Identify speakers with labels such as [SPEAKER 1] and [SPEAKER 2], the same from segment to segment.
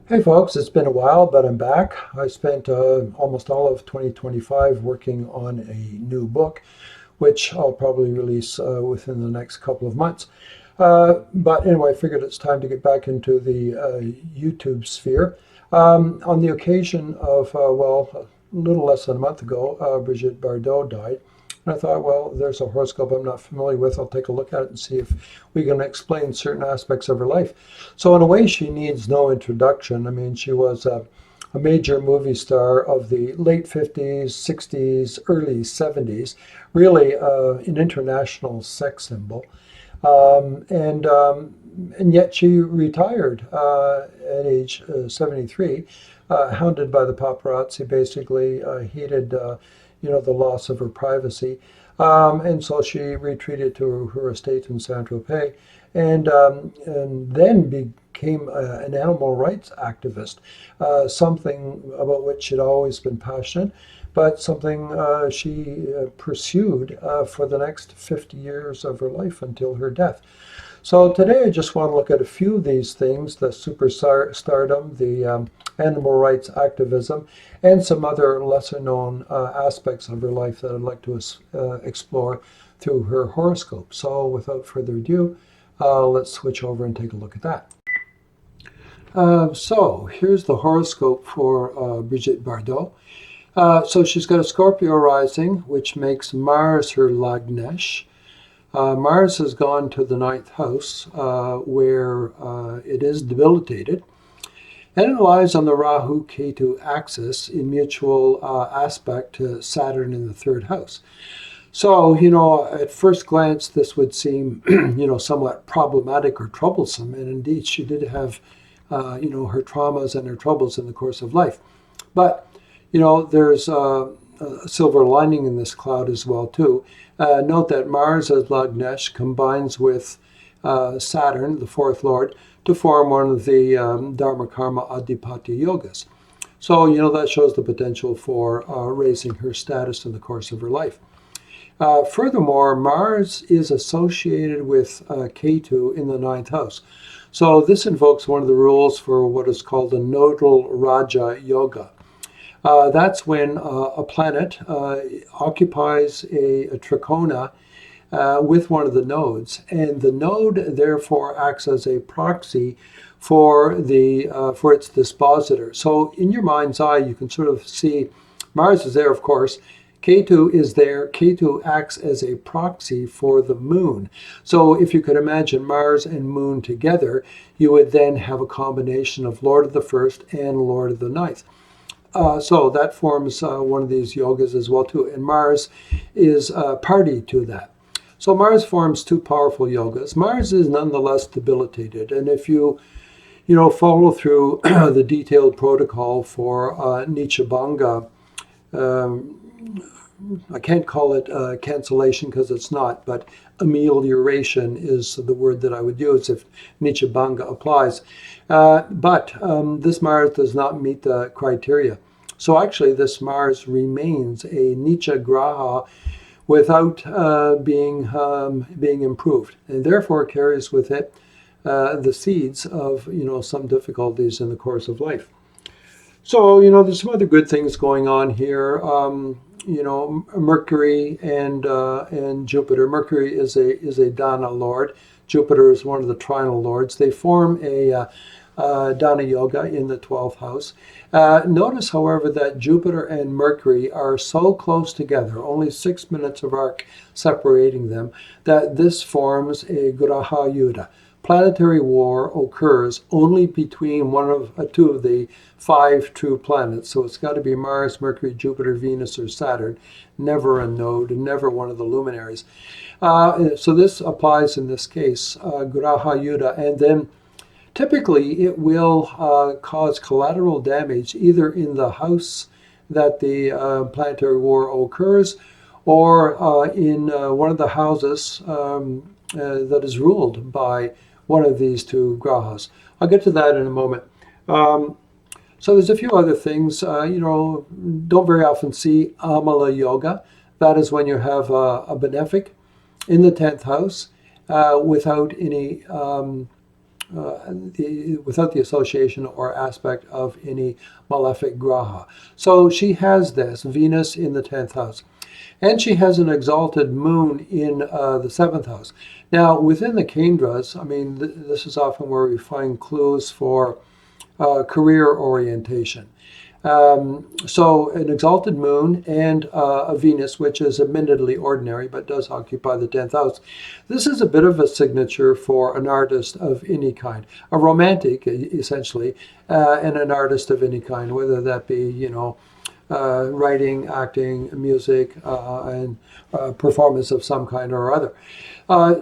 [SPEAKER 1] Hey folks, it's been a while, but I'm back. I spent almost all of 2025 working on a new book, which I'll probably release within the next couple of months. But anyway, I figured it's time to get back into the YouTube sphere. On the occasion of, a little less than a month ago, Brigitte Bardot died. And I thought, well, there's a horoscope I'm not familiar with. I'll take a look at it and see if we can explain certain aspects of her life. So, in a way, she needs no introduction. I mean, she was a major movie star of the late 50s, 60s, early 70s, really an international sex symbol. And yet she retired at age 73, hounded by the paparazzi. Basically, hated the loss of her privacy, and so she retreated to her estate in Saint Tropez, and then became an animal rights activist, something about which she'd always been passionate, but something she pursued for the next 50 years of her life until her death. So today I just want to look at a few of these things: the superstardom, the animal rights activism, and some other lesser known aspects of her life that I'd like to explore through her horoscope. So without further ado, let's switch over and take a look at that. So here's the horoscope for Brigitte Bardot. So she's got a Scorpio rising, which makes Mars her lioness. Mars has gone to the ninth house, where it is debilitated, and it lies on the Rahu-Ketu axis in mutual aspect to Saturn in the third house. So, at first glance, this would seem, somewhat problematic or troublesome, and indeed, she did have, her traumas and her troubles in the course of life. But, there's a silver lining in this cloud as well, too. Note that Mars as Lagnesh combines with Saturn, the fourth lord, to form one of the Dharma Karma Adhipatya yogas. So, that shows the potential for raising her status in the course of her life. Furthermore, Mars is associated with Ketu in the ninth house. So this invokes one of the rules for what is called a nodal Raja yoga. That's when a planet occupies a trikona with one of the nodes, and the node therefore acts as a proxy for its dispositor. So in your mind's eye, you can sort of see Mars is there, of course. Ketu is there. Ketu acts as a proxy for the moon. So if you could imagine Mars and moon together, you would then have a combination of Lord of the First and Lord of the Ninth. So that forms one of these yogas as well too, and Mars is party to that. So Mars forms two powerful yogas. Mars is nonetheless debilitated, and if you follow through the detailed protocol for Nichabanga, I can't call it cancellation because it's not, but amelioration is the word that I would use if Nichabanga applies. But this Mars does not meet the criteria. So actually this Mars remains a Nicha Graha without being improved, and therefore carries with it the seeds of some difficulties in the course of life. So there's some other good things going on here. Mercury and Jupiter. Mercury is a Dana lord. Jupiter is one of the trinal lords. They form a Dana yoga in the 12th house. Notice, however, that Jupiter and Mercury are so close together, only 6 minutes of arc separating them, that this forms a graha yuddha. Planetary war occurs only between one of two of the 5 true planets. So it's got to be Mars, Mercury, Jupiter, Venus, or Saturn, never a node, never one of the luminaries. So this applies in this case, graha yuddha, and then typically it will cause collateral damage either in the house that the planetary war occurs, or in one of the houses that is ruled by one of these two grahas. I'll get to that in a moment. So there's a few other things. Don't very often see Amala Yoga. That is when you have a benefic in the 10th house without any without the association or aspect of any malefic graha. So she has this Venus in the 10th house. And she has an exalted moon in the 7th house. Now, within the Kendras, I mean, this is often where we find clues for career orientation. So an exalted moon and a Venus, which is admittedly ordinary, but does occupy the 10th house. This is a bit of a signature for an artist of any kind, a romantic, essentially, and an artist of any kind, whether that be, writing, acting, music, and performance of some kind or other.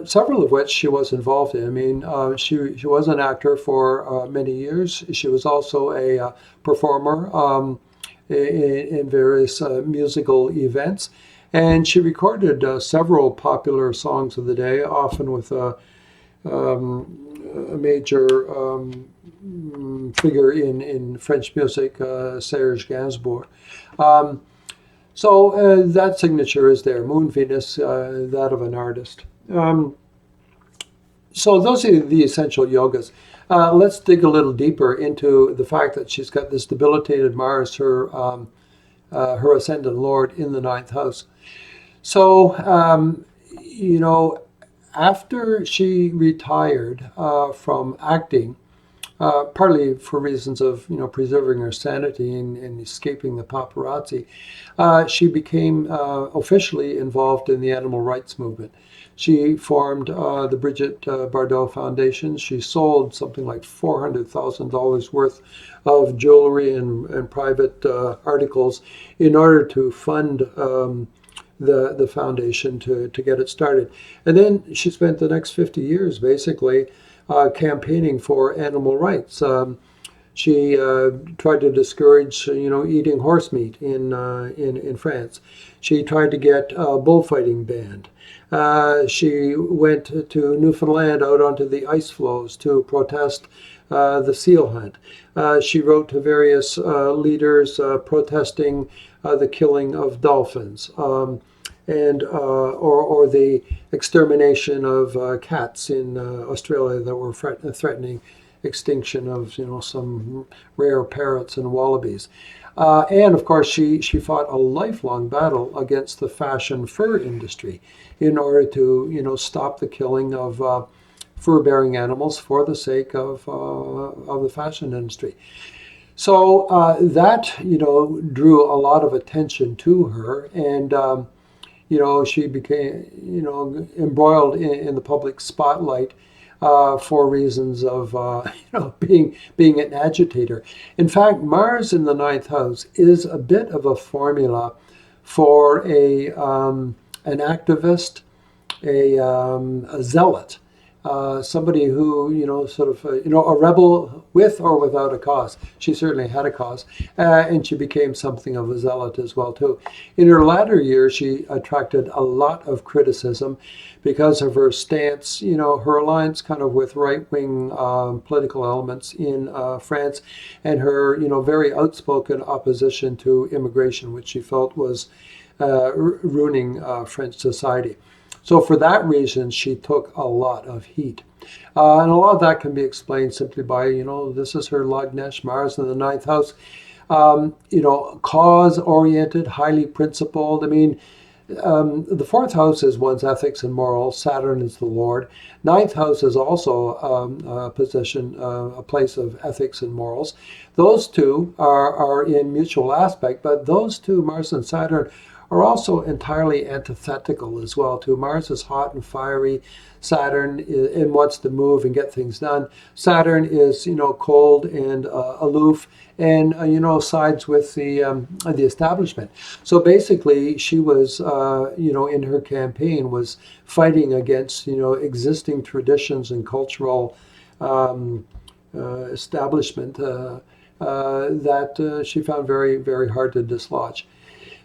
[SPEAKER 1] Several of which she was involved in. I mean, she was an actor for many years. She was also a performer in various musical events. And she recorded several popular songs of the day, often with a major figure in French music, Serge Gainsbourg. So that signature is there, Moon Venus, that of an artist. So those are the essential yogas. Let's dig a little deeper into the fact that she's got this debilitated Mars, her ascendant Lord, in the 9th house. So, after she retired from acting, partly for reasons of preserving her sanity and escaping the paparazzi, she became officially involved in the animal rights movement. She formed the Brigitte Bardot Foundation. She sold something like $400,000 worth of jewelry and private articles in order to fund the foundation to get it started. And then she spent the next 50 years basically campaigning for animal rights. She tried to discourage, eating horse meat in France. She tried to get bullfighting banned. She went to Newfoundland out onto the ice floes to protest the seal hunt. She wrote to various leaders protesting the killing of dolphins and or the extermination of cats in Australia that were threatening extinction of some rare parrots and wallabies. And of course, she fought a lifelong battle against the fashion fur industry in order to stop the killing of fur-bearing animals for the sake of the fashion industry. So that drew a lot of attention to her, and she became embroiled in the public spotlight for reasons of being an agitator. In fact, Mars in the 9th house is a bit of a formula for an activist, a zealot, somebody who sort of a rebel with or without a cause. She certainly had a cause, and she became something of a zealot as well too. In her latter years, she attracted a lot of criticism because of her stance, her alliance kind of with right-wing political elements in France, and her very outspoken opposition to immigration, which she felt was ruining French society. So for that reason, she took a lot of heat. And a lot of that can be explained simply by, this is her lioness, Mars in the 9th house, cause-oriented, highly principled. I mean, the 4th house is one's ethics and morals. Saturn is the Lord. 9th house is also a place of ethics and morals. Those two are in mutual aspect, but those two, Mars and Saturn, are also entirely antithetical as well too. Mars is hot and fiery. Saturn and wants to move and get things done. Saturn is cold and aloof, and sides with the establishment. So basically, she was in her campaign was fighting against existing traditions and cultural establishment that she found very, very hard to dislodge.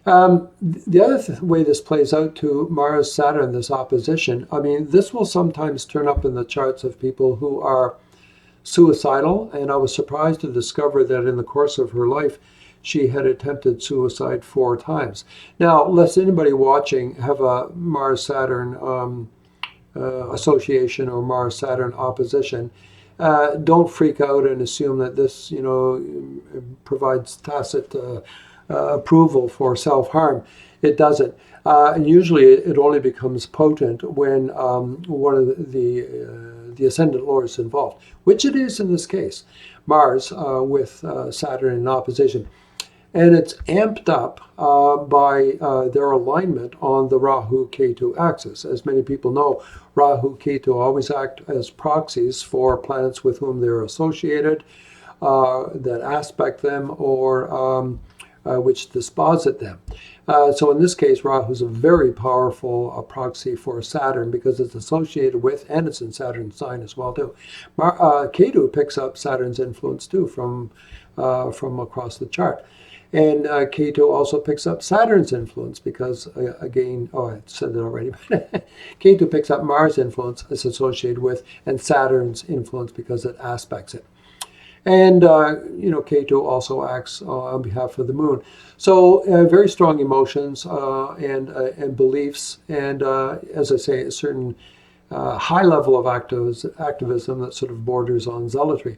[SPEAKER 1] The other way this plays out to Mars-Saturn, this opposition, I mean, this will sometimes turn up in the charts of people who are suicidal, and I was surprised to discover that in the course of her life, she had attempted suicide 4 times. Now, lest anybody watching have a Mars-Saturn association or Mars-Saturn opposition, don't freak out and assume that this, provides tacit approval for self-harm. It doesn't. And usually it only becomes potent when one of the ascendant lord is involved, which it is in this case, Mars with Saturn in opposition. And it's amped up by their alignment on the Rahu-Ketu axis. As many people know, Rahu-Ketu always act as proxies for planets with whom they're associated, that aspect them, or which disposit them. So in this case, Rahu is a very powerful proxy for Saturn because it's associated with, and it's in Saturn's sign as well too. Ketu picks up Saturn's influence too from across the chart. And Ketu also picks up Saturn's influence because, again, I said that already. Ketu picks up Mars' influence it's associated with, and Saturn's influence because it aspects it. And, Ketu also acts on behalf of the moon. So very strong emotions and beliefs, and, as I say, a certain high level of activism that sort of borders on zealotry.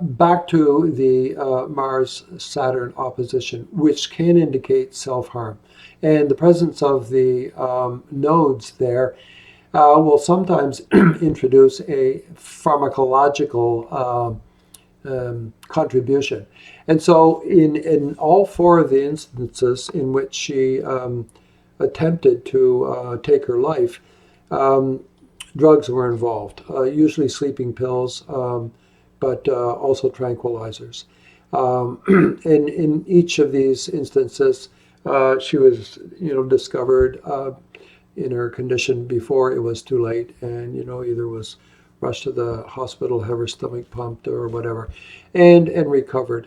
[SPEAKER 1] Back to the Mars-Saturn opposition, which can indicate self-harm. And the presence of the nodes there will sometimes introduce a pharmacological contribution. And so in all four of the instances in which she attempted to take her life, drugs were involved, usually sleeping pills, but also tranquilizers. And in each of these instances, she was, discovered in her condition before it was too late, and either was rushed to the hospital, have her stomach pumped, or whatever, and recovered.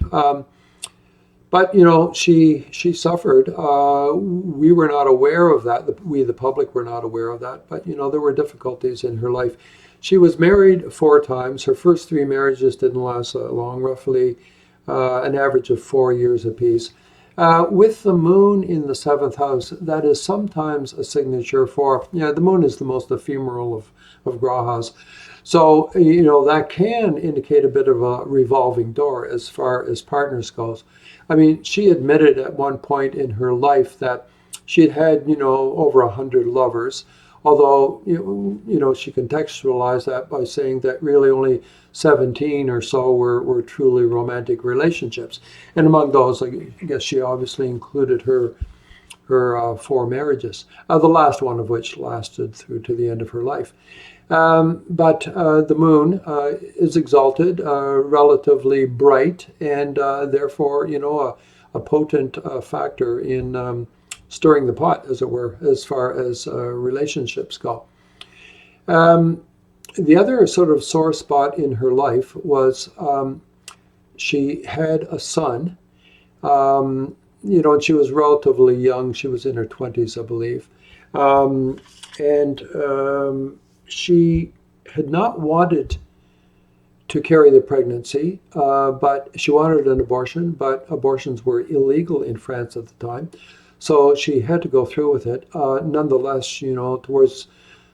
[SPEAKER 1] But she suffered. We were not aware of that. We, the public, were not aware of that. But there were difficulties in her life. She was married 4 times. Her first 3 marriages didn't last that long, roughly an average of 4 years apiece. With the moon in the 7th house, that is sometimes a signature for, the moon is the most ephemeral of grahas. So, that can indicate a bit of a revolving door as far as partners goes. I mean, she admitted at one point in her life that she had over 100 lovers. Although, she contextualized that by saying that really only 17 or so were truly romantic relationships. And among those, I guess she obviously included her 4 marriages, the last one of which lasted through to the end of her life. But the moon is exalted, relatively bright, and therefore, a potent factor in stirring the pot, as it were, as far as relationships go. The other sort of sore spot in her life was she had a son, and she was relatively young. She was in her 20s, I believe. She had not wanted to carry the pregnancy, but she wanted an abortion, but abortions were illegal in France at the time. So she had to go through with it. Nonetheless, towards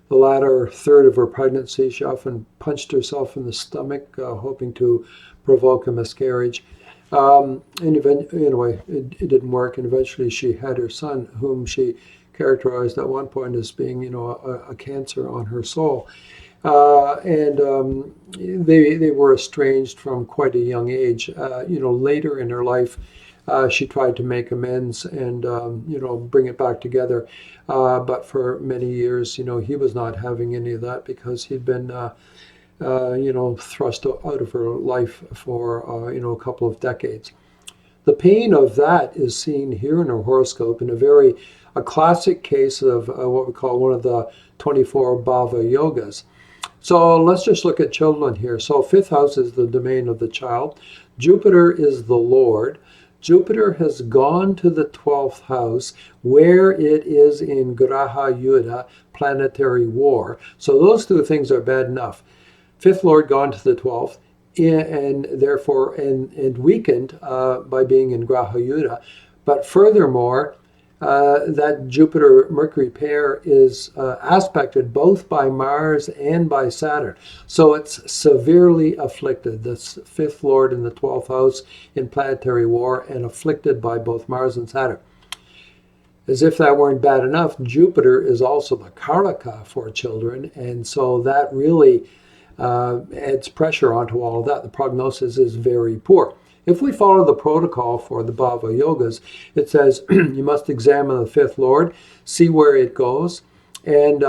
[SPEAKER 1] the latter third of her pregnancy, she often punched herself in the stomach, hoping to provoke a miscarriage. Anyway, it didn't work, and eventually she had her son, whom she characterized at one point as being, a cancer on her soul. They were estranged from quite a young age. Later in her life, she tried to make amends and, bring it back together. But for many years, he was not having any of that because he'd been, thrust out of her life for, a couple of decades. The pain of that is seen here in her horoscope in a classic case of what we call one of the 24 bhava yogas. So let's just look at children here. So 5th house is the domain of the child. Jupiter is the Lord. Jupiter has gone to the 12th house where it is in graha yuddha, planetary war. So those 2 things are bad enough. 5th Lord gone to the 12th and therefore and weakened by being in graha yuddha. But furthermore, that Jupiter-Mercury pair is aspected both by Mars and by Saturn. So it's severely afflicted, this fifth lord in the 12th house in planetary war, and afflicted by both Mars and Saturn. As if that weren't bad enough, Jupiter is also the Karaka for children, and so that really adds pressure onto all of that. The prognosis is very poor. If we follow the protocol for the Bhava Yogas, it says you must examine the fifth lord, see where it goes, and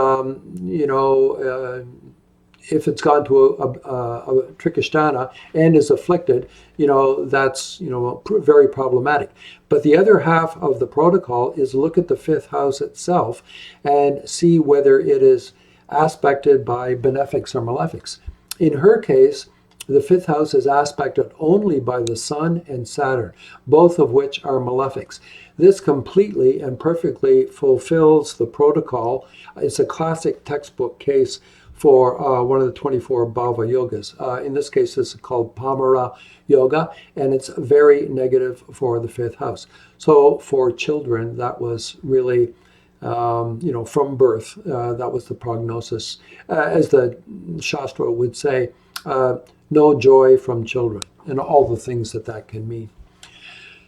[SPEAKER 1] if it's gone to a Trikashtana and is afflicted, that's very problematic. But the other half of the protocol is look at the fifth house itself and see whether it is aspected by benefics or malefics. In her case, the fifth house is aspected only by the Sun and Saturn, both of which are malefics. This completely and perfectly fulfills the protocol. It's a classic textbook case for one of the 24 Bhava Yogas. In this case, this is called Pamara Yoga, and it's very negative for the fifth house. So for children, that was really, from birth, that was the prognosis. As the Shastra would say, no joy from children, and all the things that can mean.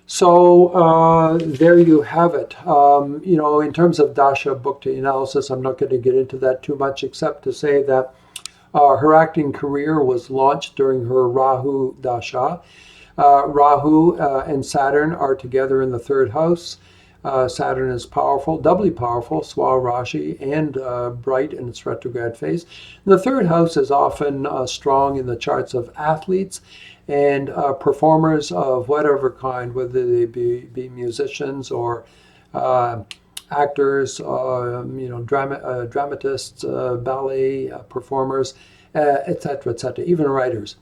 [SPEAKER 1] So there you have it. In terms of Dasha Bhukti analysis, I'm not going to get into that too much, except to say that her acting career was launched during her Rahu Dasha. Rahu and Saturn are together in the third house. Saturn is powerful, doubly powerful, Swarashi, and bright in its retrograde phase. And the third house is often strong in the charts of athletes and performers of whatever kind, whether they be musicians or actors, dramatists, ballet performers, etc., etc., even writers.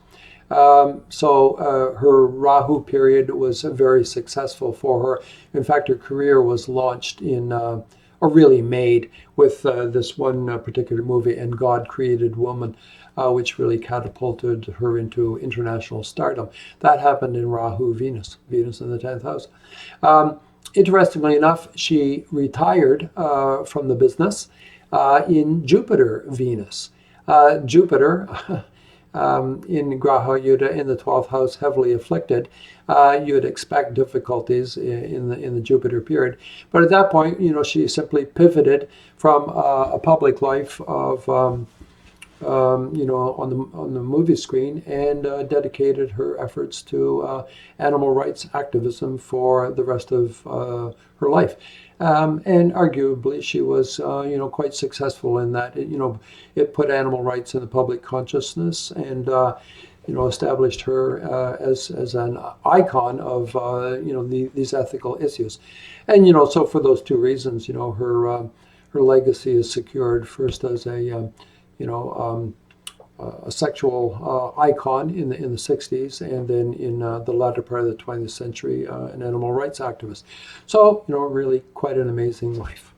[SPEAKER 1] So her Rahu period was very successful for her. In fact, her career was launched or really made with this one particular movie, And God Created Woman, which really catapulted her into international stardom. That happened in Rahu Venus in the 10th house. Interestingly enough, she retired from the business in Jupiter Venus. Jupiter in Graha Yuddha in the 12th house, heavily afflicted, you would expect difficulties in the Jupiter period. But at that point, she simply pivoted from a public life of, on the movie screen and dedicated her efforts to animal rights activism for the rest of her life. And arguably, she was, quite successful in that. It put animal rights in the public consciousness and, established her as an icon of, these ethical issues. And, so for those two reasons, her legacy is secured first as a sexual icon in the 60s, and then in the latter part of the 20th century, an animal rights activist. So, really quite an amazing life.